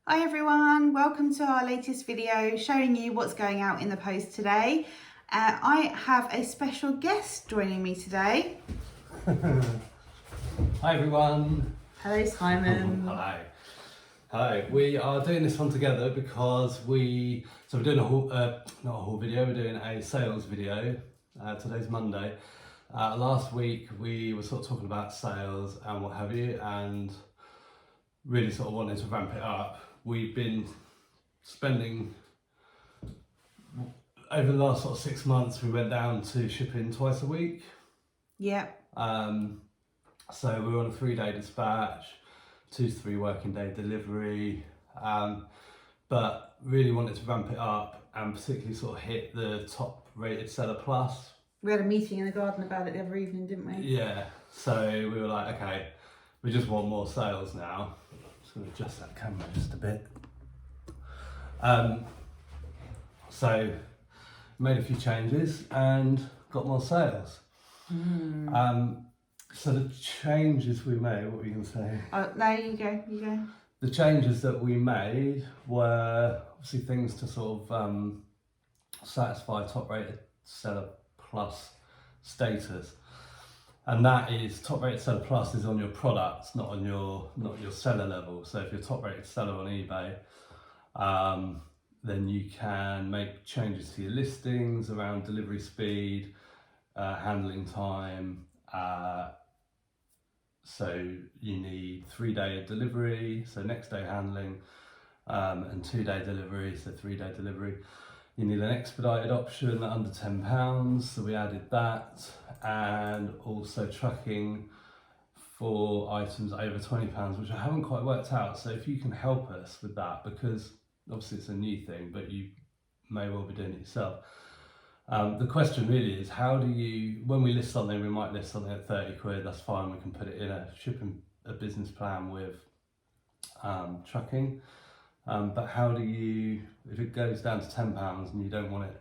Hi everyone, welcome to our latest video showing you what's going out in the post today. I have a special guest joining me today. Hi everyone. Hello Simon. Hi. Hi. We are doing this one together because we're doing a haul, not a haul video, we're doing a sales video. Today's Monday. Last week we were sort of talking about sales and what have you, and really sort of wanted to ramp it up. We've been spending, over the last sort of 6 months, we went down to shipping twice a week. Yep. So we were on a 3-day dispatch, 2 to 3 working day delivery, but really wanted to ramp it up and particularly sort of hit the top rated seller plus. We had a meeting in the garden about it the other evening, didn't we? Yeah, so we were like, okay, we just want more sales now. Just going to adjust that camera just a bit. So made a few changes and got more sales. So the changes we made, what were you going to say? Oh, no, you go. The changes that we made were obviously things to sort of satisfy top rated seller plus status. And that is, top rated seller plus is on your products, not your seller level. So if you're top rated seller on eBay, then you can make changes to your listings around delivery speed, handling time. So you need 3-day delivery, so next day handling, and 2-day delivery, so 3-day delivery. You need an expedited option under £10, so we added that, and also tracking for items over £20, which I haven't quite worked out. So if you can help us with that, because obviously it's a new thing, but you may well be doing it yourself. The question really is, how do you, when we list something, we might list something at 30 quid, that's fine, we can put it in a business plan with tracking. But how do you, if it goes down to £10 and you don't want it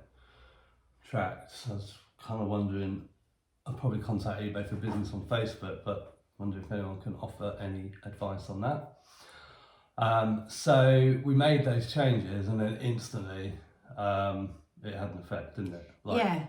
tracked? So I was kind of wondering, I'll probably contact eBay for Business on Facebook, but I wonder if anyone can offer any advice on that. So we made those changes and then instantly it had an effect, didn't it?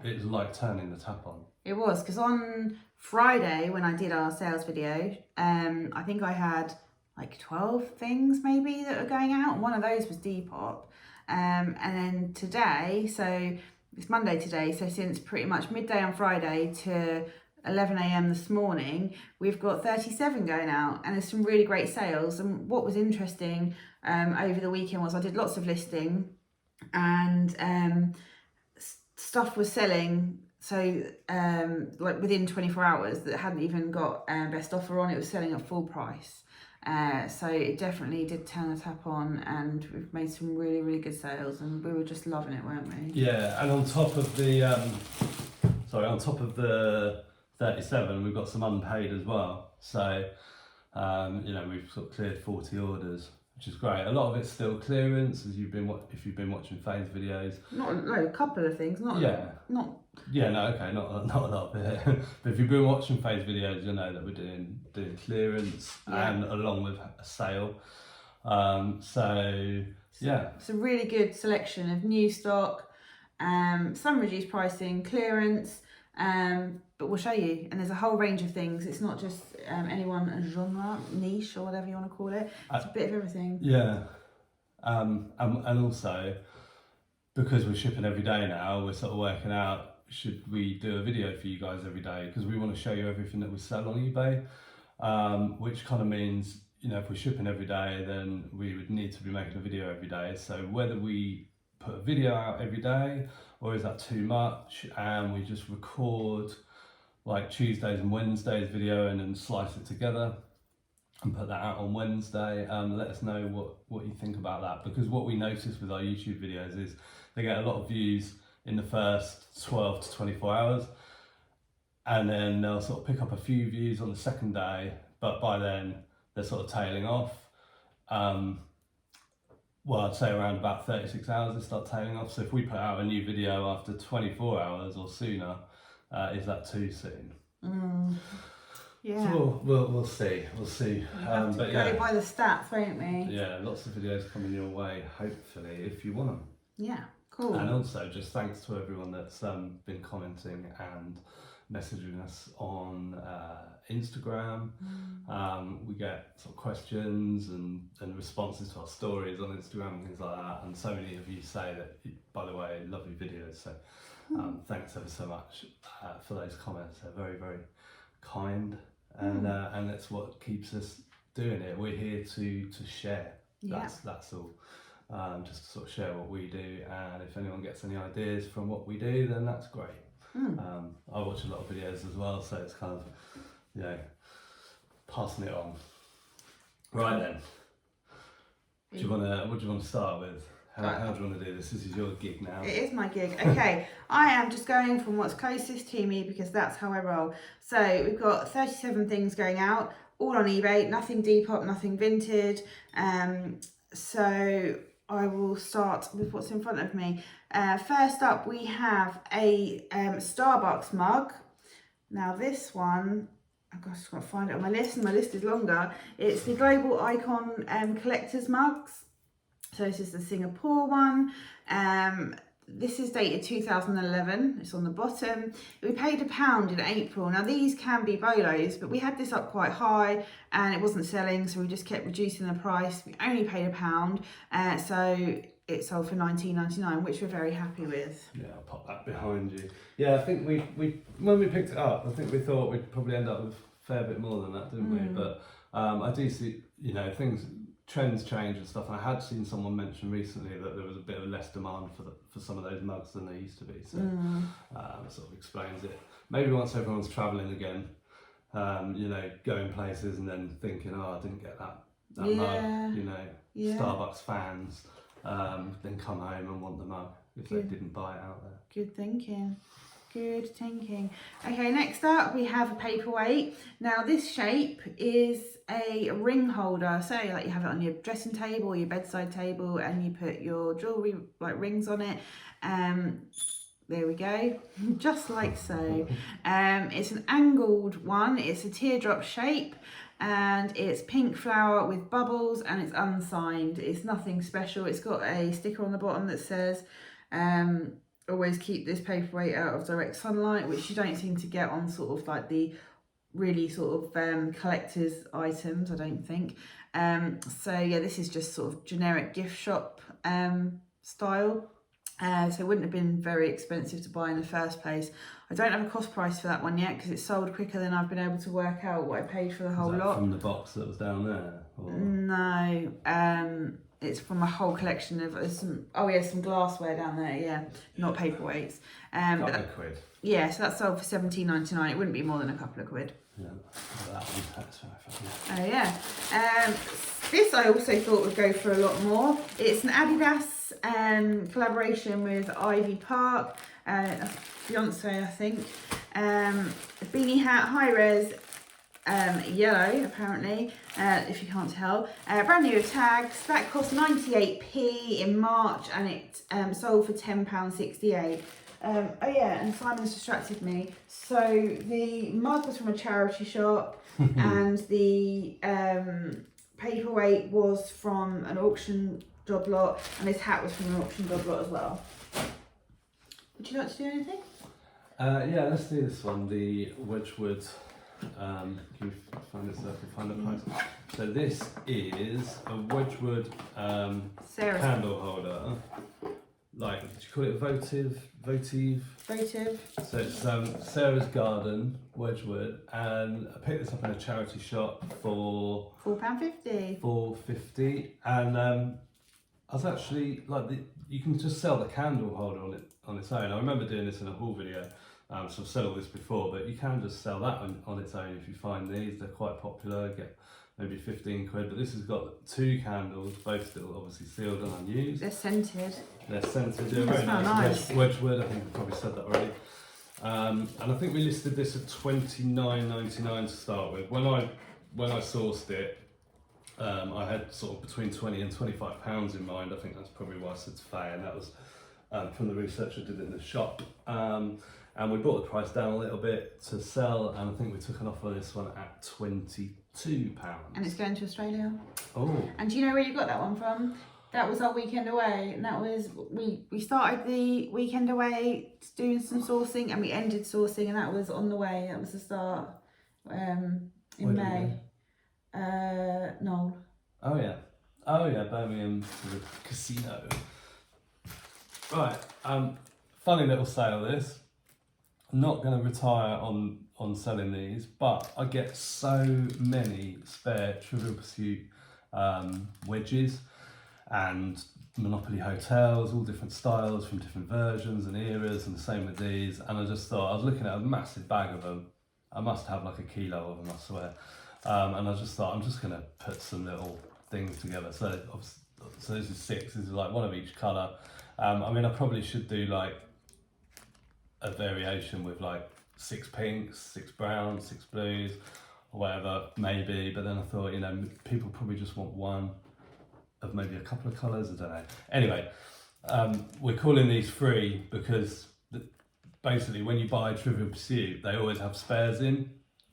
It was like turning the tap on. It was, because on Friday when I did our sales video, I think I had like 12 things maybe that were going out. One of those was Depop. And then today, so it's Monday today, so since pretty much midday on Friday to 11 a.m. this morning, we've got 37 going out, and there's some really great sales. And what was interesting over the weekend was I did lots of listing, and stuff was selling. So like within 24 hours that hadn't even got best offer on, it was selling at full price. So it definitely did turn the tap on, and we've made some really, really good sales, and we were just loving it, weren't we? Yeah, and on top of the on top of the 37, we've got some unpaid as well. So we've sort of cleared 40 orders, which is great. A lot of it's still clearance, as if you've been watching Faye's videos. A couple of things, not a lot of it. But if you've been watching Faye's videos, you'll know that we're doing clearance and along with a sale. It's a really good selection of new stock, some reduced pricing, clearance, but we'll show you. And there's a whole range of things. It's not just any one genre, niche, or whatever you want to call it. It's a bit of everything. Yeah, and also, because we're shipping every day now, we're sort of working out, should we do a video for you guys every day? Because we want to show you everything that we sell on eBay, which kind of means, if we're shipping every day, then we would need to be making a video every day. So whether we put a video out every day, or is that too much, and we just record like Tuesdays and Wednesdays video and then slice it together and put that out on Wednesday. Let us know what you think about that, because what we notice with our YouTube videos is they get a lot of views in the first 12 to 24 hours, and then they'll sort of pick up a few views on the second day, but by then they're sort of tailing off. I'd say around about 36 hours they start tailing off. So if we put out a new video after 24 hours or sooner, is that too soon? Yeah. So we'll see. But go by the stats, won't we? Yeah, lots of videos coming your way, hopefully, if you want them. Yeah, cool. And also, just thanks to everyone that's been commenting and messaging us on Instagram. We get sort of questions and responses to our stories on Instagram and things like that. And so many of you say that, by the way, lovely videos. So thanks ever so much for those comments. They're very, very kind. And that's what keeps us doing it. We're here to share. That's all. Just to sort of share what we do, and if anyone gets any ideas from what we do, then that's great. I watch a lot of videos as well, so it's kind of, passing it on. Right then, what do you want to start with? How do you want to do this? This is your gig now. It is my gig. Okay, I am just going from what's closest to me because that's how I roll. So we've got 37 things going out, all on eBay, nothing Depop, nothing vintage. So I will start with what's in front of me. First up, we have a Starbucks mug. Now this one, I've just got to find it on my list, and my list is longer. It's the Global Icon Collector's Mugs. So this is the Singapore one. This is dated 2011. It's on the bottom. We paid £1 in April. Now these can be bolos, but we had this up quite high and it wasn't selling, so we just kept reducing the price. We only paid £1, so it sold for $19.99, which we're very happy with. Yeah, I'll pop that behind you. Yeah, I think we when we picked it up, I think we thought we'd probably end up with a fair bit more than that, didn't we? But I do see, trends change and stuff, and I had seen someone mention recently that there was a bit of less demand for some of those mugs than there used to be, so it sort of explains it. Maybe once everyone's travelling again, going places and then thinking, I didn't get that mug, Starbucks fans then come home and want the mug if they didn't buy it out there. Good thinking. Good thinking. Okay, next up we have a paperweight. Now this shape is a ring holder, so like you have it on your dressing table or your bedside table, and you put your jewellery like rings on it. There we go, just like so. It's an angled one, it's a teardrop shape, and it's pink flower with bubbles, and it's unsigned. It's nothing special. It's got a sticker on the bottom that says always keep this paperweight out of direct sunlight, which you don't seem to get on sort of like the really sort of collector's items, I don't think. So yeah, this is just sort of generic gift shop style. So it wouldn't have been very expensive to buy in the first place. I don't have a cost price for that one yet because it sold quicker than I've been able to work out what I paid for the whole lot. From the box that was down there? Or? No, it's from a whole collection of some glassware down there, yeah, not paperweights. But a quid. Yeah, so that sold for $17.99. It wouldn't be more than a couple of quid. Yeah, that one's tax Oh yeah. This I also thought would go for a lot more. It's an Adidas collaboration with Ivy Park, Beyonce, I think. A beanie hat, high res, yellow apparently, if you can't tell. Brand new tags. That cost 98p in March, and it sold for £10.68. Oh yeah, and Simon's distracted me. So the mug was from a charity shop, and the paperweight was from an auction job lot, and this hat was from an auction job lot as well. Would you like to do anything? Yeah, let's do this one, the Wedgwood. Can you find it so I can find the price? So this is a Wedgwood candle holder. Like, did you call it votive? Votive. So it's Sarah's Garden, Wedgwood, and I picked this up in a charity shop for £4.50. £4.50, and I was actually like, you can just sell the candle holder on its own. I remember doing this in a haul video, so I've said all this before, but you can just sell that on its own if you find these. They're quite popular. Get maybe 15 quid, but this has got 2 candles, both still obviously sealed and unused. They're scented. They're very nice. Wedgwood, I think I probably said that already. And I think we listed this at $29.99 to start with. When I sourced it, I had sort of between £20 and £25 in mind. I think that's probably why I said to Faye, and that was from the research I did in the shop. and we brought the price down a little bit to sell, and I think we took an offer on this one at £22. And it's going to Australia. Oh. And do you know where you got that one from? That was our weekend away, and that was, we started the weekend away doing some sourcing, and we ended sourcing, and that was on the way. That was the start in May. Noel. Oh yeah, Birmingham to the casino. Right, funny little sale this. I'm not going to retire on selling these, but I get so many spare Trivial Pursuit wedges and Monopoly hotels, all different styles from different versions and eras, and the same with these. And I just thought, I was looking at a massive bag of them. I must have like a kilo of them, I swear. And I just thought, I'm just going to put some little things together. So this is 6, this is like one of each colour. I mean, I probably should do like a variation with like 6 pinks, 6 browns, 6 blues, or whatever, maybe. But then I thought, you know, people probably just want one of maybe a couple of colours, I don't know. Anyway, we're calling these free because basically when you buy Trivial Pursuit, they always have spares in,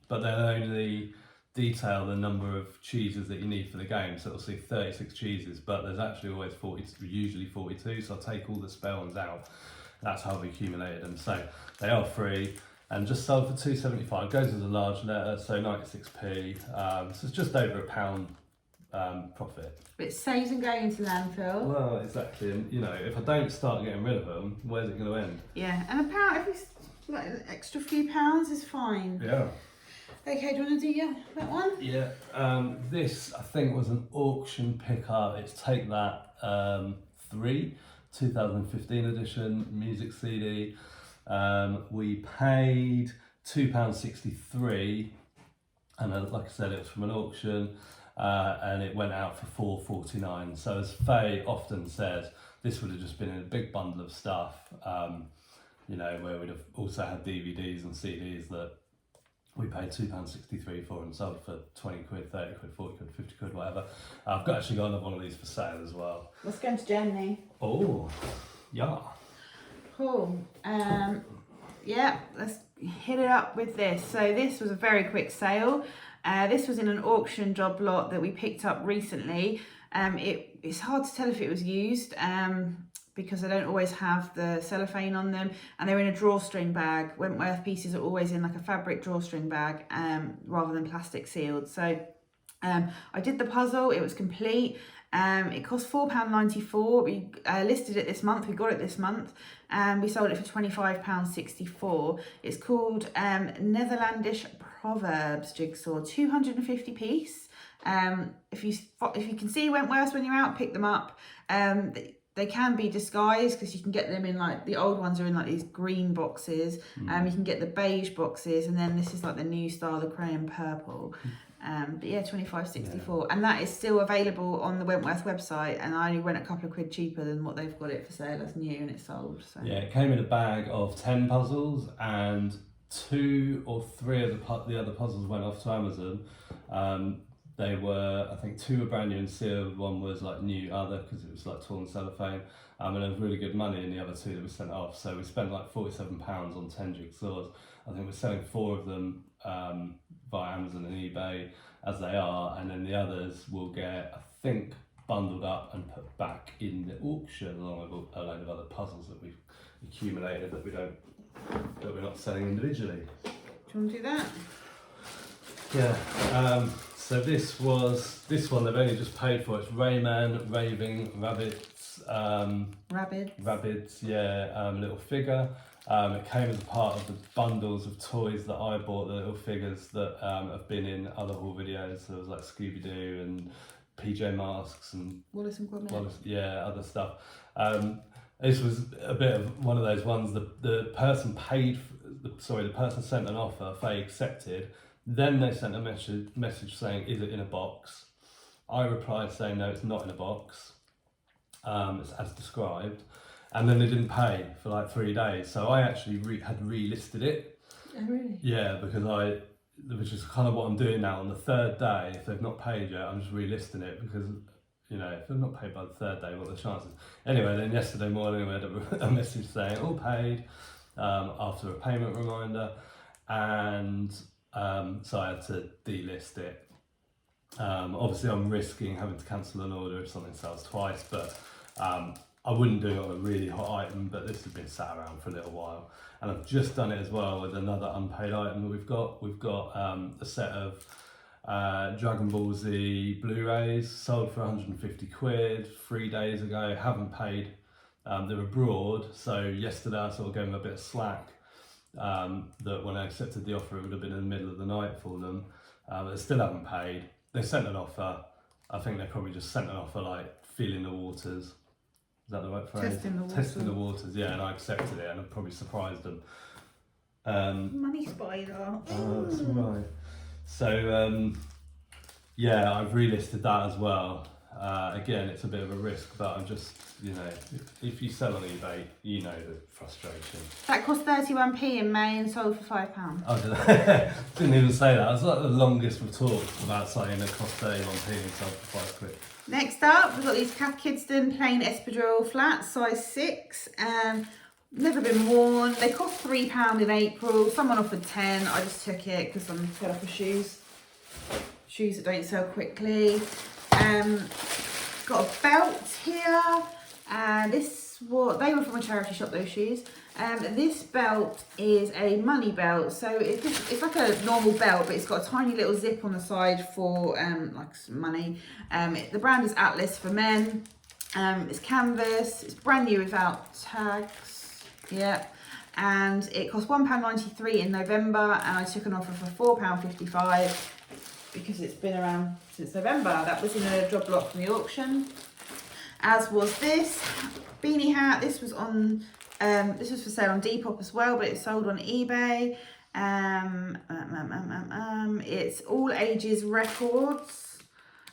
but they'll only detail the number of cheeses that you need for the game. So it'll say 36 cheeses, but there's actually always usually 42. So I'll take all the spare ones out. That's how we accumulated them. So they are free and just sold for £2.75. Goes as a large letter, so 96p. So it's just over £1 profit. But it saves them going into landfill. Well, exactly. And you know, if I don't start getting rid of them, where's it going to end? Yeah, and every like an extra few pounds is fine. Yeah. Okay, do you want to do that one? Yeah. This I think was an auction pickup. It's Take That 3, 2015 edition music CD. We paid £2.63, and like I said, it was from an auction. And it went out for £4.49. So as Faye often says, this would have just been in a big bundle of stuff, you know, where we'd have also had DVDs and CDs that we paid £2.63 for and sold for 20 quid, 30 quid, 40 quid, 50 quid, whatever. I've actually got another one of these for sale as well. Let's go into Germany. Oh, yeah. Cool. Yeah, let's hit it up with this. So this was a very quick sale. This was in an auction job lot that we picked up recently. It's hard to tell if it was used because they don't always have the cellophane on them, and they're in a drawstring bag. Wentworth pieces are always in like a fabric drawstring bag rather than plastic sealed. So I did the puzzle, it was complete. It cost £4.94. We listed it this month, we got it this month, and we sold it for £25.64. It's called Netherlandish Proverbs Jigsaw, 250 piece. If you can see Wentworths when you're out, pick them up. They can be disguised because you can get them in like, the old ones are in like these green boxes. You can get the beige boxes, and then this is like the new style, the crayon purple. But yeah, £25.64, yeah. And that is still available on the Wentworth website, and I only went a couple of quid cheaper than what they've got it for sale as new, and it's sold. So. Yeah, it came in a bag of 10 puzzles, and 2 or 3 of the other puzzles went off to Amazon. They were, I think 2 were brand new and sealed, 1 was like new other because it was like torn cellophane, and there was really good money in the other 2 that were sent off. So we spent like £47 on 10 jigsaws. I think we're selling 4 of them via Amazon and eBay as they are, and then the others will get, I think, bundled up and put back in the auction along with a load of other puzzles that we've accumulated that we're not selling individually. Do you want to do that? Yeah. So this one they've only just paid for. It's Rayman Raving Rabbits. Rabbids, yeah, little figure. It came as a part of the bundles of toys that I bought, the little figures that have been in other haul videos. There was like Scooby-Doo and PJ Masks and Wallace and Gromit. Yeah, other stuff. This was a bit of one of those ones. The person the person sent an offer, Faye accepted. Then they sent a message saying, "Is it in a box?" I replied saying, "No, it's not in a box. It's as described." And then they didn't pay for like 3 days. So I actually had relisted it. Oh, really? Yeah, because which is kind of what I'm doing now. On the 3rd day, if they've not paid yet, I'm just relisting it because, you know, if they've not paid by the 3rd day, what are the chances? Anyway, then yesterday morning we had a message saying, all paid. after a payment reminder, and so I had to delist it. Obviously I'm risking having to cancel an order if something sells twice, but I wouldn't do it on a really hot item, but this has been sat around for a little while. And I've just done it as well with another unpaid item that we've got. We've got a set of Dragon Ball Z Blu-rays sold for 150 quid 3 days ago, haven't paid. They're abroad, so yesterday I sort of gave them a bit of slack, that when I accepted the offer it would have been in the middle of the night for them, but they still haven't paid. They sent an offer. I think they probably just sent an offer like feeling the waters. Is that the right phrase? Testing the waters, yeah, and I accepted it and I probably surprised them. Money spider. Oh, that's right. So, yeah, I've relisted that as well. Again, it's a bit of a risk, but I'm just, if you sell on eBay, you know the frustration. That cost 31p in May and sold for £5. Oh, did I? Didn't even say that. It's like the longest we've talked about something that cost 31p and sold for £5. Next up, we've got these Cath Kidston plain espadrille flats, size 6. Never been worn. They cost £3 in April. Someone offered 10. I just took it because I'm fed up with shoes. Shoes that don't sell quickly. Got a belt here. They were from a charity shop, those shoes. This belt is a money belt, so it's like a normal belt, but it's got a tiny little zip on the side for like some money. The brand is Atlas for men. It's canvas. It's brand new without tags. Yeah, and it cost £1.93 in November, and I took an offer for £4.55 because it's been around since November. That was in a job lot from the auction. As was this beanie hat. This was for sale on Depop as well, but it's sold on eBay. It's all ages records.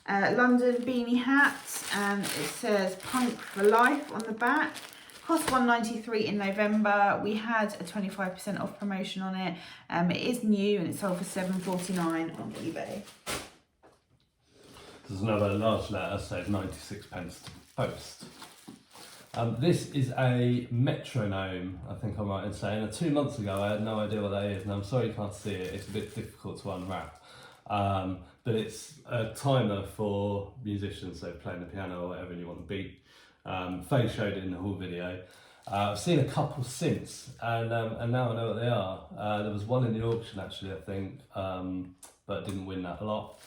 London beanie hat, and it says Punk for Life on the back. Cost £1.93 in November. We had a 25% off promotion on it. It is new and it sold for £7.49 on eBay. There's another large letter, says 96p to post. This is a metronome, I think I'm right in saying. 2 months ago I had no idea what that is, and I'm sorry you can't see it, it's a bit difficult to unwrap. But it's a timer for musicians, so playing the piano or whatever you want to beat. Faye showed it in the haul video. I've seen a couple since, and now I know what they are. There was one in the auction actually, I think, but didn't win that lot.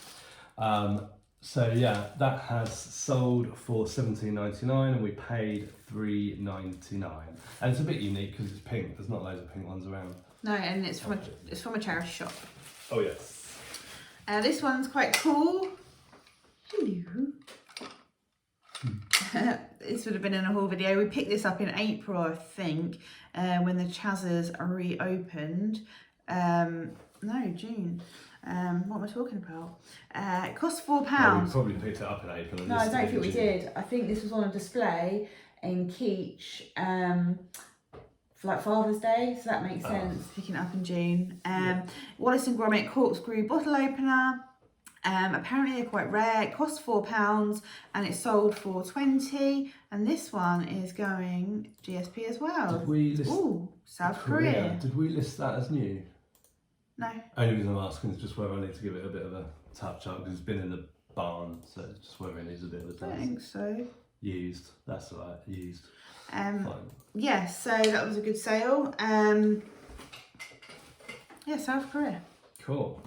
So yeah, that has sold for $17.99 and we paid $3.99. And it's a bit unique because it's pink. There's not loads of pink ones around. No, and it's from a charity shop. Oh yes. This one's quite cool. Hello. This would have been in a haul video. We picked this up in April, I think, when the Chazzers reopened. No, June. What am I talking about? It cost £4. No, we probably picked it up in April. No, I don't think we did. I think this was on a display in Keach for like Father's Day, so that makes sense, picking it up in June. Wallace and Gromit corkscrew bottle opener. Apparently they're quite rare. It cost £4 and it sold for $20. And this one is going GSP as well. Did we list South Korea. Did we list that as new? No. Only reason I'm asking is just whether I need to give it a bit of a touch up because it's been in the barn, so just whether it needs a bit of a touch. I think so. Used. That's all right. Used. Fine. Yeah, so that was a good sale. Yeah, South Korea. Cool.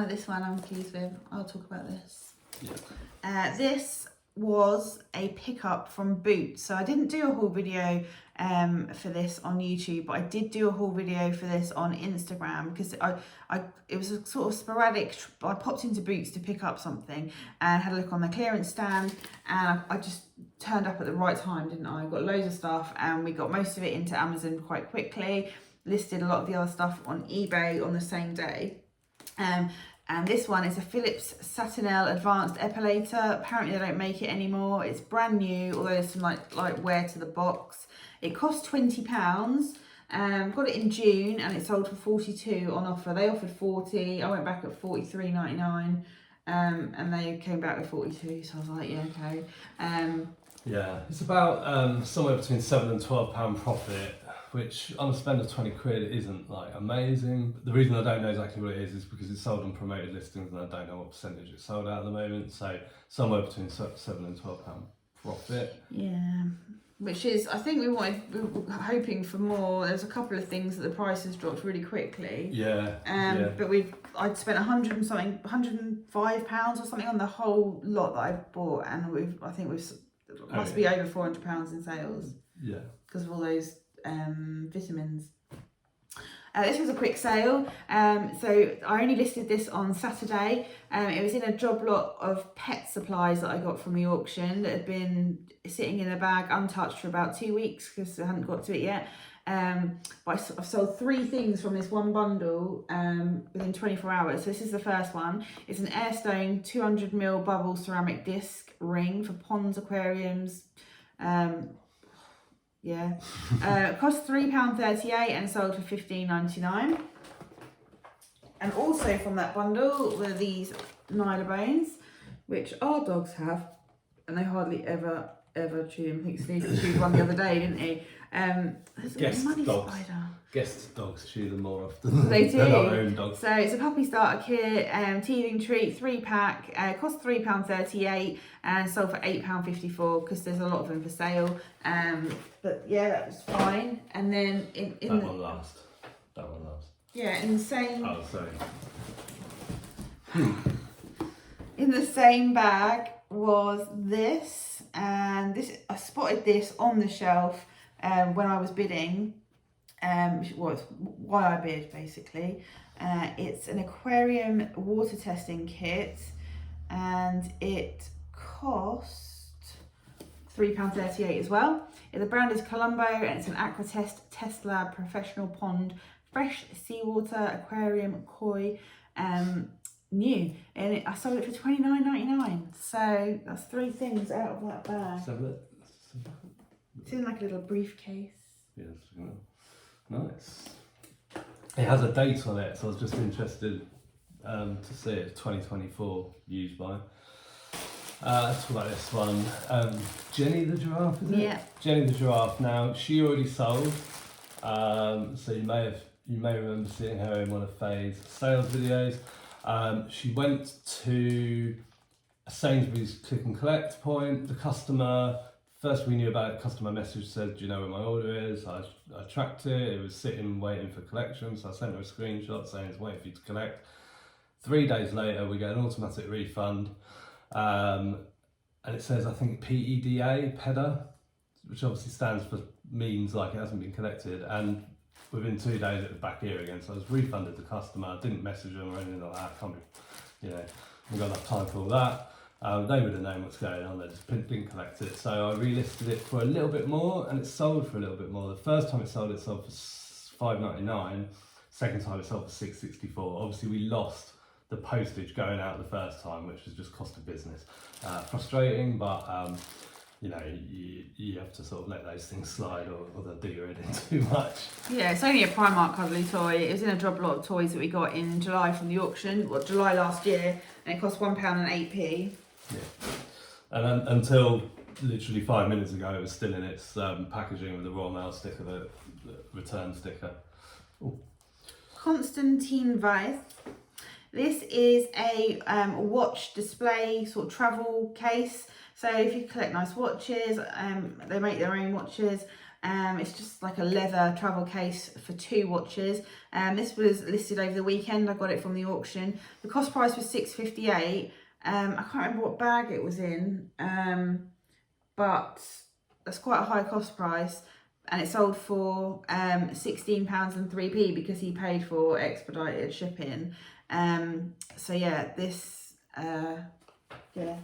This one I'm pleased with. I'll talk about this. Yeah. This was a pickup from Boots. So I didn't do a haul video for this on YouTube, but I did do a haul video for this on Instagram because it was a sort of sporadic. I popped into Boots to pick up something and had a look on the clearance stand, and I just turned up at the right time, didn't I? Got loads of stuff and we got most of it into Amazon quite quickly. Listed a lot of the other stuff on eBay on the same day. And this one is a Philips Satinel Advanced Epilator. Apparently they don't make it anymore. It's brand new, although there's some like wear to the box. It cost £20. Got it in June and it sold for 42 on offer. They offered 40. I went back at 43.99, and they came back with 42. So I was like, yeah, okay. Yeah, it's about somewhere between £7 and £12 profit which on a spend of 20 quid isn't like amazing. But the reason I don't know exactly what it is because it's sold on promoted listings and I don't know what percentage it's sold at the moment. So somewhere between £7 and £12 profit. Yeah, which is, I think we were hoping for more. There's a couple of things that the prices dropped really quickly. Yeah. But I'd spent £105 or something on the whole lot that I bought, and I think we've must be over £400 in sales. Yeah. Because of all those vitamins. This was a quick sale, so I only listed this on Saturday. It was in a job lot of pet supplies that I got from the auction that had been sitting in a bag untouched for about 2 weeks because I hadn't got to it yet. But I've sold 3 things from this one bundle within 24 hours. So this is the first one. It's an Airstone 200ml bubble ceramic disc ring for ponds, aquariums. Cost £3.38 and sold for £15.99. And also from that bundle were these Nyla bones, which our dogs have, and they hardly ever chew them. I think Sneaky chewed one the other day, didn't he? There's a money spider. Guest dogs chew them more often They do. than our own dogs. So it's a puppy starter kit, teething treat, 3-pack, cost £3.38 and sold for £8.54 because there's a lot of them for sale. But yeah, that was fine. And then That one last. Yeah, in the same. Oh, sorry. In the same bag was this, and I spotted this on the shelf when I was bidding. Why I bid basically. It's an aquarium water testing kit, and it cost £3.38 as well. The brand is Colombo, and it's an Aquatest Test Lab Professional Pond Fresh Seawater Aquarium Koi new, and I sold it for £29.99. So that's 3 things out of that bag. It's in like a little briefcase. Yes, nice. It has a date on it, so I was just interested to see it. 2024 used by. Let's talk about this one. Jenny the giraffe, is it? Yeah. Jenny the giraffe. Now she already sold, so you may remember seeing her in one of Faye's sales videos. She went to a Sainsbury's click and collect point. The customer, first we knew about it, customer message said, do you know where my order is? I tracked it, it was sitting waiting for collection, so I sent her a screenshot saying it's waiting for you to collect. 3 days later we get an automatic refund, and it says, I think PEDA, which obviously means like it hasn't been collected, and within 2 days it was back here again, so I was refunded the customer. I didn't message them or anything like that. Can't be, we've got enough time for all that. They would have known what's going on, they just didn't collect it. So I relisted it for a little bit more, and it sold for a little bit more. The first time it sold for £5.99. Second time it sold for £6.64. Obviously we lost the postage going out the first time, which was just cost of business. Frustrating, but you have to sort of let those things slide, or they'll do your head in too much. Yeah, it's only a Primark cuddly toy. It was in a job lot of toys that we got in July from the auction, July last year, and it cost £1.08. Yeah, and until literally 5 minutes ago, it was still in its packaging with the Royal Mail sticker, the return sticker. Ooh. Constantine Weiss. This is a watch display sort of travel case. So if you collect nice watches, they make their own watches. It's just like a leather travel case for 2 watches. This was listed over the weekend. I got it from the auction. The cost price was £6.58. I can't remember what bag it was in, but that's quite a high cost price. And it sold for £16 and 3p because he paid for expedited shipping. So yeah, this I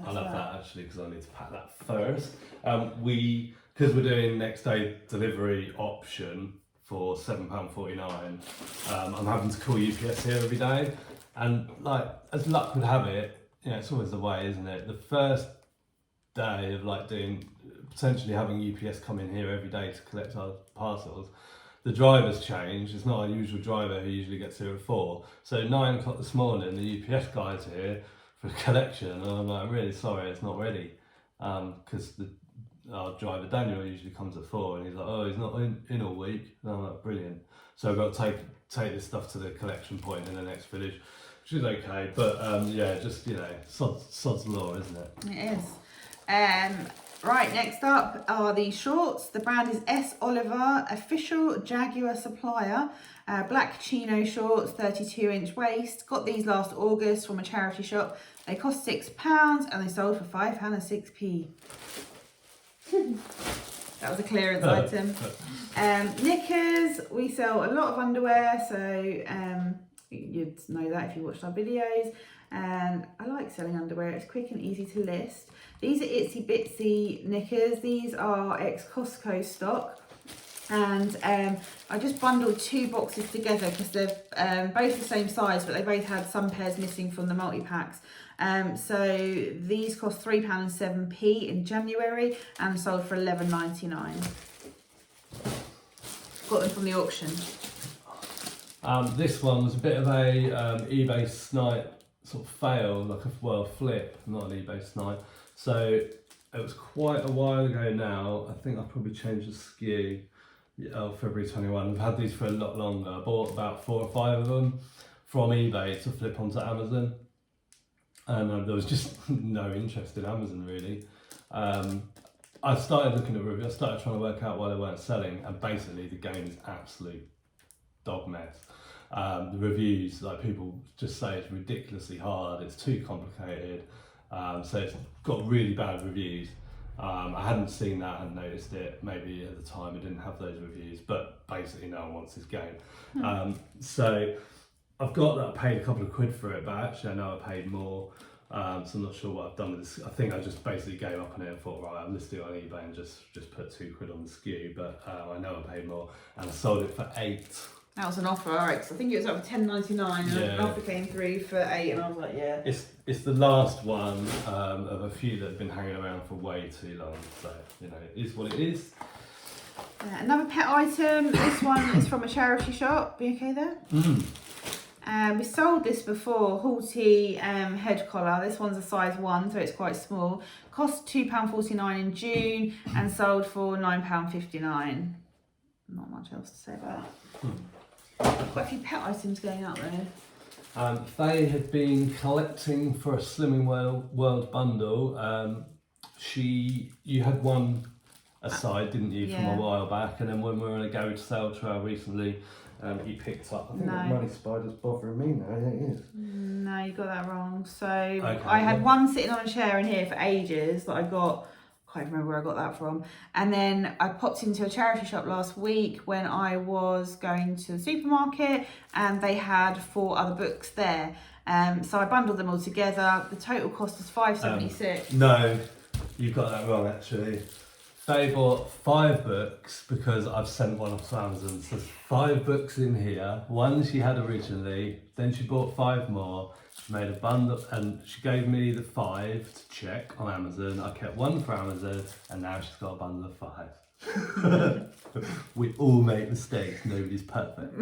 love that actually, because I need to pack that first. Because we're doing next day delivery option for £7.49, I'm having to call UPS here every day, and like as luck would have it, it's always the way, isn't it? The first day of potentially having UPS come in here every day to collect our parcels, the driver's changed. It's not our usual driver who usually gets here at 4. So 9 o'clock this morning, the UPS guy's here for collection, and I'm like, I'm really sorry, it's not ready, because the our driver Daniel usually comes at 4, and he's like, oh, he's not in all week. And I'm like, brilliant. So I've got to take this stuff to the collection point in the next village, which is okay. But yeah, just, you know, sod's law, isn't it? It is. Right, next up are the shorts. The brand is S. Oliver, official Jaguar supplier. Black Chino shorts, 32-inch waist. Got these last August from a charity shop. They cost £6 and they sold for £5.06p. That was a clearance item. Knickers, we sell a lot of underwear, so you'd know that if you watched our videos. And I like selling underwear, it's quick and easy to list. These are Itsy Bitsy knickers. These are ex-Costco stock. And I just bundled 2 boxes together because they're both the same size, but they both had some pairs missing from the multi-packs. So these cost £3.07 in January and sold for £11.99. Got them from the auction. This one was a bit of a eBay snipe sort of fail, like a flip, not an eBay snipe. So it was quite a while ago now. I think I probably changed the SKU. February 21. I've had these for a lot longer. I bought about 4 or 5 of them from eBay to flip onto Amazon, and there was just no interest in Amazon really. I started looking at reviews. I started trying to work out why they weren't selling, and basically the game is absolute dog mess. The reviews, like, people just say it's ridiculously hard, it's too complicated, so it's got really bad reviews. I hadn't seen that, I hadn't noticed it. Maybe at the time it didn't have those reviews, but basically no one wants this game. So I've got that, I paid a couple of quid for it, but actually I know I paid more. So I'm not sure what I've done with this. I think I just basically gave up on it and thought, right, I'm listing it on eBay and just put 2 quid on the SKU, but I know I paid more, and I sold it for 8. That was an offer, alright, because I think it was up for £10.99 and an offer came through for 8, and I was like, yeah. It's the last one of a few that have been hanging around for way too long, so, you know, it is what it is. Another pet item, this one is from a charity shop. Be okay there? We sold this before, Haughty head collar. This one's a size 1, so it's quite small. Cost £2.49 in June and sold for £9.59. Not much else to say about that. Quite a few pet items going out there. Faye had been collecting for a Slimming World bundle. You had one aside, didn't you, from a while back, and then when we were on a garage sale trial recently, you picked up. I think that money spider's bothering me now. Yeah, it is. No, you got that wrong. So I had one sitting on a chair in here for ages that I got. Can't remember where I got that from. And then I popped into a charity shop last week when I was going to the supermarket, and they had 4 other books there. So I bundled them all together. The total cost was £5.76. No, you got that wrong actually. They bought 5 books because I've sent one off to Amazon. So there's 5 books in here. One she had originally, then she bought 5 more. She made a bundle and she gave me the 5 to check on Amazon. I kept 1 for Amazon, and now she's got a bundle of 5. We all make mistakes, nobody's perfect.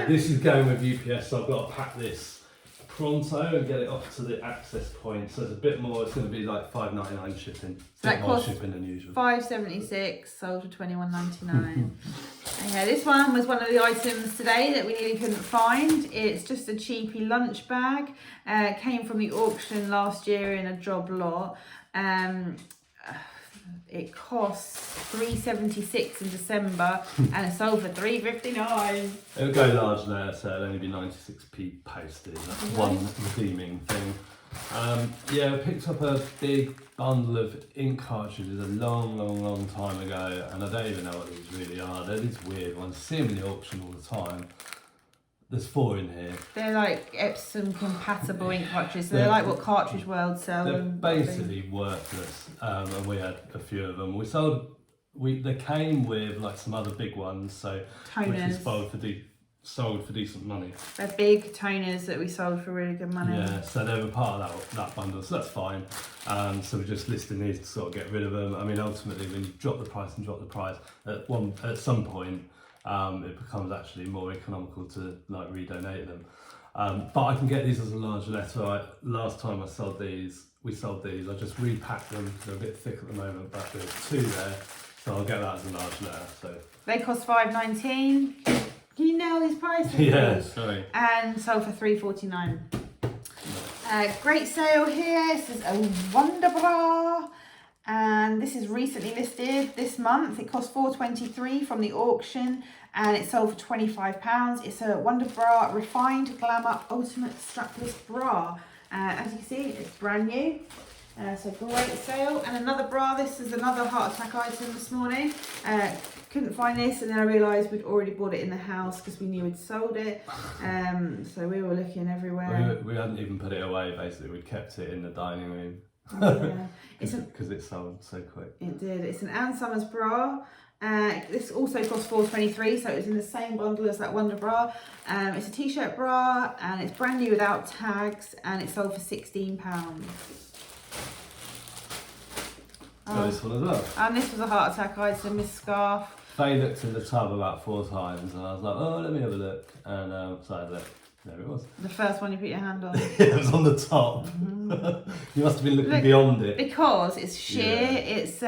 This is going with UPS, so I've got to pack this pronto and get it off to the access point. So it's a bit more, it's going to be like £5.99 shipping. So that more cost shipping than usual. £5.76, sold for £21.99. Okay, this one was one of the items today that we nearly couldn't find. It's just a cheapy lunch bag. Came from the auction last year in a job lot. It costs £3.76 in December and it sold for £3.59. It would go large there, so it'll only be 96p posted. That's one redeeming thing. Yeah, I picked up a big bundle of ink cartridges a long time ago, and I don't even know what these really are. They're these weird ones. I see them in the auction all the time. There's 4 in here. They're like Epsom compatible ink cartridges. So they're like what Cartridge World sell. They're basically worthless, and we had a few of them. They came with like some other big ones, so toners, which we sold for decent money. They're big toners that we sold for really good money. Yeah, so they were part of that bundle, so that's fine. So we're just listing these to sort of get rid of them. I mean, ultimately, when you drop the price, at some point, it becomes actually more economical to like redonate them. But I can get these as a large letter. Last time I sold these, we sold these. I just repacked them because they're a bit thick at the moment, but there's 2 there, so I'll get that as a large letter. So they cost $5.19. Can you nail these prices? yeah, sorry. And sold for $3.49. Great sale here. This is a Wonder Bra, and this is recently listed this month. It cost $4.23 from the auction, and it sold for £25. It's a Wonder Bra Refined Glamour Ultimate Strapless Bra. As you can see, it's brand new. So great sale. And another bra. This is another heart attack item this morning. Couldn't find this, and then I realised we'd already bought it in the house because we knew we'd sold it. So we were looking everywhere. We hadn't even put it away. Basically, we'd kept it in the dining room. Yeah. Because it sold so quick. It did. It's an Ann Summers bra. This also cost $4.23, so it was in the same bundle as that Wonder Bra. It's a t-shirt bra, and it's brand new without tags, and it sold for £16. Got this one as well. And this was a heart attack item, this scarf. Faye looked in the tub about 4 times, and I was like, oh, let me have a look. And so I had a look. There it was. The first one you put your hand on. It was on the top. You must have been looking beyond it. Because it's sheer, it's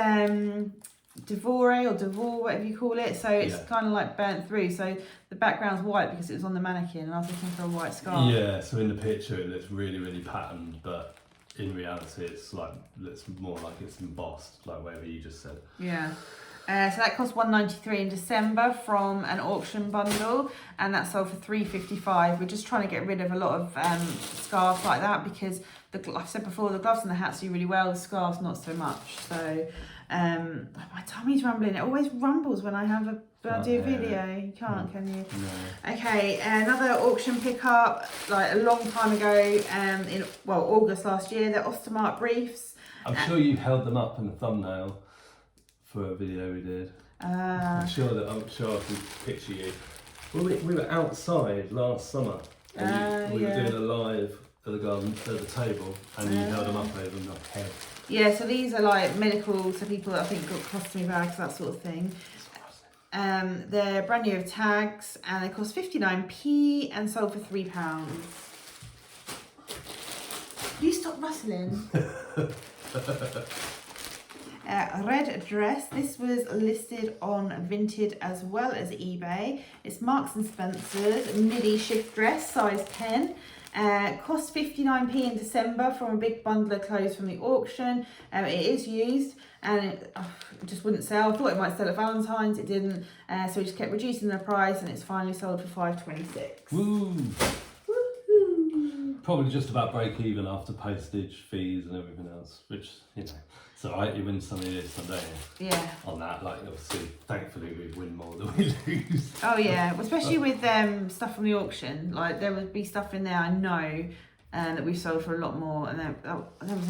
Devore or Devore, whatever you call it. So it's kind of like burnt through. So the background's white because it was on the mannequin, and I was looking for a white scarf. Yeah, so in the picture it looks really, really patterned, but in reality it's more like it's embossed, like whatever you just said. Yeah. So that cost $1.93 in December from an auction bundle, and that sold for $3.55. We're just trying to get rid of a lot of scarves like that because, like I said before, the gloves and the hats do really well, the scarves not so much. So my tummy's rumbling. It always rumbles when I do a video. You can't, can you? No. Okay, another auction pickup, like a long time ago, in August last year. They're Ostermark briefs. I'm sure you held them up in the thumbnail for a video we did. I'm sure I can picture you. Well, we were outside last summer, and we were doing a live at the garden at the table, and you held them up over my head. Yeah, so these are like medical, so people that I think got colostomy bags, that sort of thing. They're brand new with tags, and they cost 59p and sold for £3. You stop rustling. Red dress. This was listed on Vinted as well as eBay. It's Marks and Spencer's midi shift dress, size 10. Cost 59p in December from a big bundle of clothes from the auction. It is used, and it just wouldn't sell. I thought it might sell at Valentine's, it didn't. So we just kept reducing the price, and it's finally sold for $5.26. Woo! Woohoo! Probably just about break even after postage, fees, and everything else, which, you know. So you win some of this, don't you? Yeah. On that, like, obviously, thankfully we win more than we lose. Oh yeah, well, especially with stuff from the auction. Like there would be stuff in there I know that we've sold for a lot more. And there was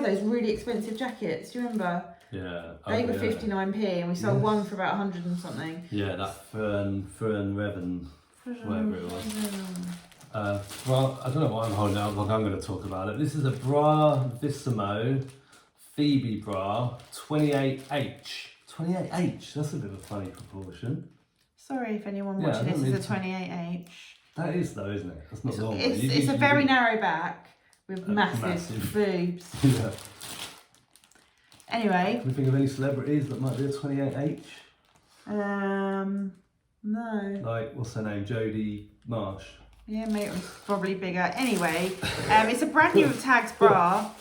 those really expensive jackets. Do you remember? Yeah. They were 59p, and we sold one for about 100 and something. Yeah, that Fern Revan, whatever it was. Well, I don't know why I'm holding out long. I'm going to talk about it. This is a Bravissimo Phoebe bra, 28H. 28H, that's a bit of a funny proportion. Sorry if anyone watching this is a 28H. That is though, isn't it? That's not normal. It's a very narrow back with massive boobs. Yeah. Anyway. Can we think of any celebrities that might be a 28H? No. Like, what's her name? Jodie Marsh. Yeah, mate, it was probably bigger. Anyway, it's a brand new tags bra.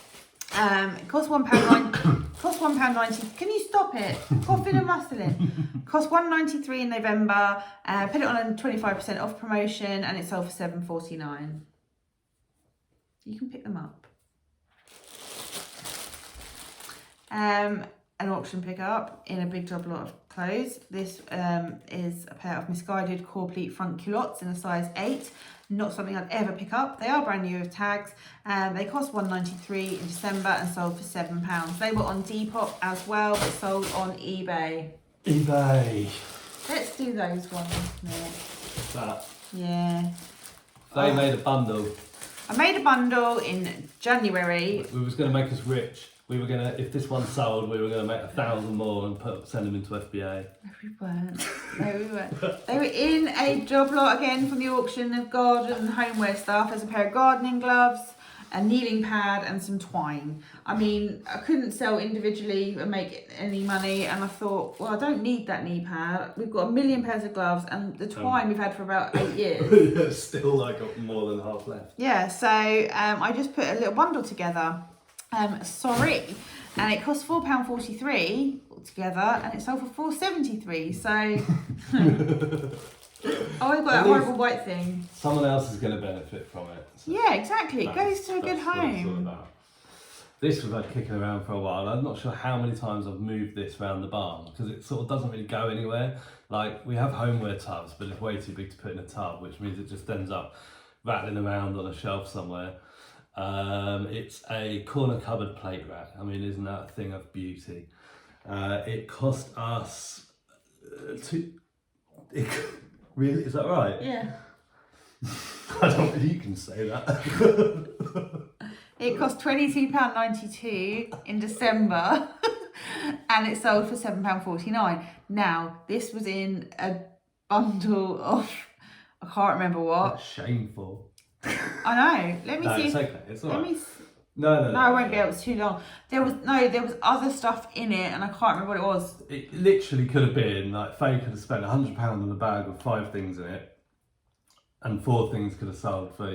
It costs £1.90. Can you stop it? Coughing and rustling. Cost $1.93 in November. Put it on a 25% off promotion, and it sold for $7.49. You can pick them up. An auction pickup in a big job lot of clothes. This is a pair of misguided core pleat front culottes in a size 8. Not something I'd ever pick up. They are brand new with tags. They cost $1.93 in December and sold for £7. They were on Depop as well, but sold on eBay. eBay. Let's do those ones. What's that? Yeah. They made a bundle. I made a bundle in January. We was going to make us rich. We were gonna, if this one sold, we were gonna make 1,000 more and send them into FBA. No, we weren't. No, we weren't. They were in a job lot again from the auction of garden and homeware stuff. There's a pair of gardening gloves, a kneeling pad and some twine. I mean, I couldn't sell individually and make any money, and I thought, well, I don't need that knee pad. We've got 1 million pairs of gloves, and the twine we've had for about 8 years. Yeah, still I got more than half left. Yeah, so I just put a little bundle together. Sorry, and it cost £4.43 altogether, and it sold for £4.73. So. Oh, I've got that horrible white thing. Someone else is going to benefit from it. So yeah, exactly. It goes to a good home. This we've had kicking around for a while. I'm not sure how many times I've moved this around the barn because it sort of doesn't really go anywhere. Like, we have homeware tubs, but it's way too big to put in a tub, which means it just ends up rattling around on a shelf somewhere. It's a corner cupboard plate rack. I mean, isn't that a thing of beauty? It cost us Really? Is that right? Yeah. I don't think you can say that. It cost £22.92 in December and it sold for £7.49. Now, this was in a bundle of, I can't remember what. That's shameful. I know. Let me see. It's okay. It's all right. No, I won't be able to. Too long. There was other stuff in it, and I can't remember what it was. It literally could have been like Faye could have spent £100 on a bag with 5 things in it, and 4 things could have sold for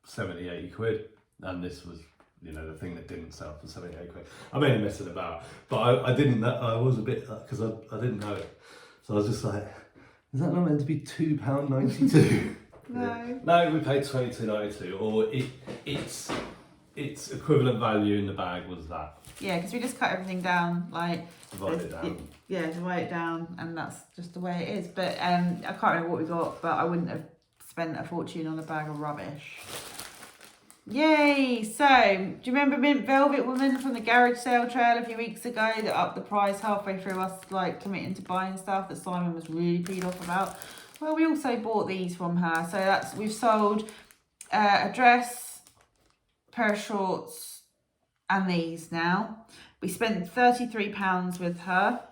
70, 80 quid, and this was the thing that didn't sell for 70, 80 quid. I'm only messing about, but I didn't. I was a bit because I didn't know it, so I was just like, is that not meant to be £2.92? No. No, we paid £22.92, or its equivalent value in the bag was that. Yeah, because we just cut everything down, like divide it down. Divide it down, and that's just the way it is. But I can't remember what we got, but I wouldn't have spent a fortune on a bag of rubbish. Yay! So, do you remember Mint Velvet Woman from the garage sale trail a few weeks ago that upped the price halfway through us committing to buying stuff that Simon was really peed off about? Well, we also bought these from her. So we've sold a dress, pair of shorts, and these now. We spent £33 with her,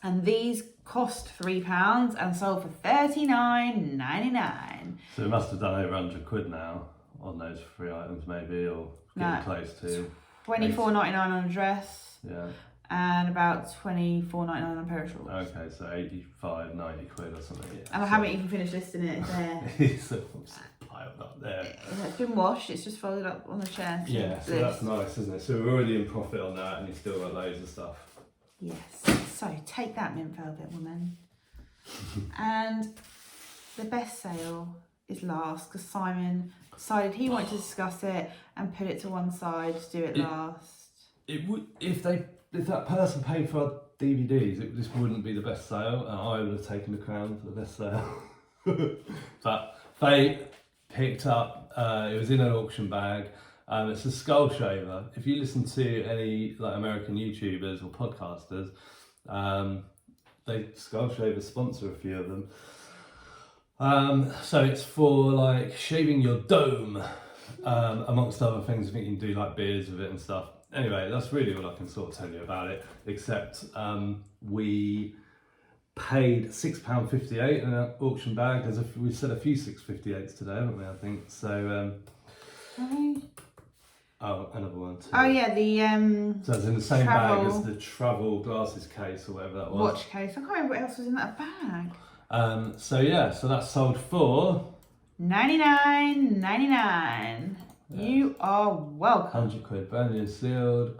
and these cost £3 and sold for $39.99. So we must have done over 100 quid now on those 3 items, maybe, or getting close to $24.99 on a dress. Yeah. And about $24.99 on a pair of shorts. Okay, so 85, 90 quid or something. Yeah. And I haven't even finished listing it. It's there. It's piled up there. It's been washed. It's just folded up on the chair. Yeah, so that's nice, isn't it? So we're already in profit on that, and you've still got loads of stuff. Yes. So take that, Mint Velvet Woman. And the best sale is last because Simon decided he wanted to discuss it and put it to one side to do it last. It would if that person paid for our DVDs, this wouldn't be the best sale, and I would have taken the crown for the best sale. But Faye picked up. It was in an auction bag. It's a skull shaver. If you listen to any American YouTubers or podcasters, skull shavers sponsor a few of them. So it's for shaving your dome, amongst other things. I think you can do beards with it and stuff. Anyway, that's really all I can sort of tell you about it, except we paid £6.58 in an auction bag. We said a few 6.58s today, haven't we, I think? So, oh, another one too. Oh yeah, so it's in the same bag as the travel glasses case or whatever that was. Watch case. I can't remember what else was in that bag. So that's sold for $99.99. Yeah. You are welcome. 100 quid, brand new sealed,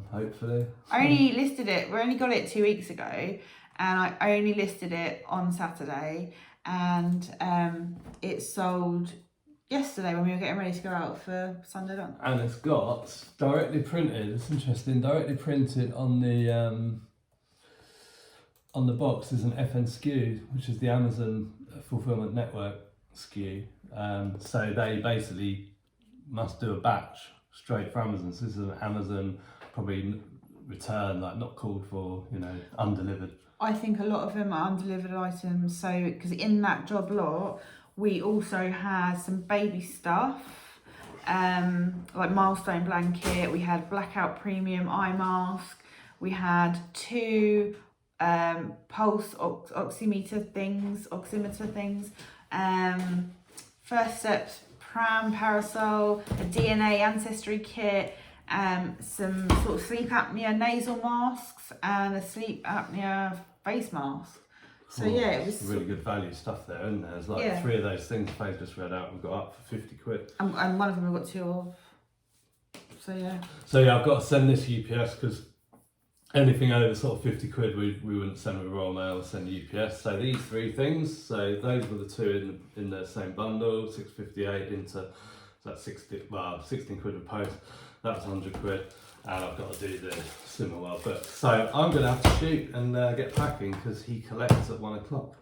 hopefully. I only listed it, we only got it 2 weeks ago, and I only listed it on Saturday, and it sold yesterday when we were getting ready to go out for Sunday lunch. And it's got directly printed, it's interesting, directly printed on the box is an FN SKU, which is the Amazon Fulfillment Network SKU. So they basically must do a batch straight for Amazon. So this is an Amazon probably return, not called for, undelivered. I think a lot of them are undelivered items. So because in that job lot, we also had some baby stuff, like Milestone blanket. We had Blackout Premium eye mask. We had 2 pulse oximeter things, First Steps pram parasol, a DNA ancestry kit, some sort of sleep apnea nasal masks, and a sleep apnea face mask. So yeah, it was really good value stuff there, isn't there? There's like 3 of those things Faye just read out. We've got up for 50 quid. And one of them we've got 2 of. So yeah. So yeah, I've got to send this UPS because anything over sort of 50 quid we wouldn't send with Royal Mail, send UPS. So these 3 things, so those were the 2 in the same bundle, 6.58 into, so that's 16 quid of post. That was 100 quid. And I've got to do the Simmerwell book. So I'm going to have to shoot and get packing because he collects at 1 o'clock.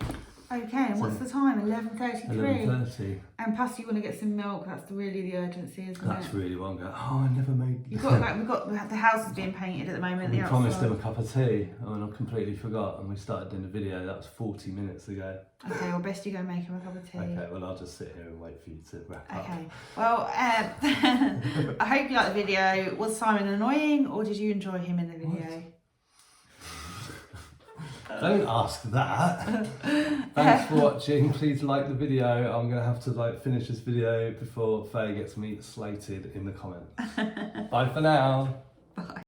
Okay, and what's the time? 11:33. 11:30. And plus, you want to get some milk. That's really the urgency, isn't it? That's really one go. Oh, I never made. We've got the house is being painted at the moment. We promised him a cup of tea, and I completely forgot. And we started doing the video. That was 40 minutes ago. Okay, well, best you go make him a cup of tea. Okay, well, I'll just sit here and wait for you to wrap up. Okay, well, I hope you liked the video. Was Simon annoying, or did you enjoy him in the video? Don't ask that. Thanks for watching. Please like the video. I'm going to have to finish this video before Faye gets me slated in the comments. Bye for now. Bye.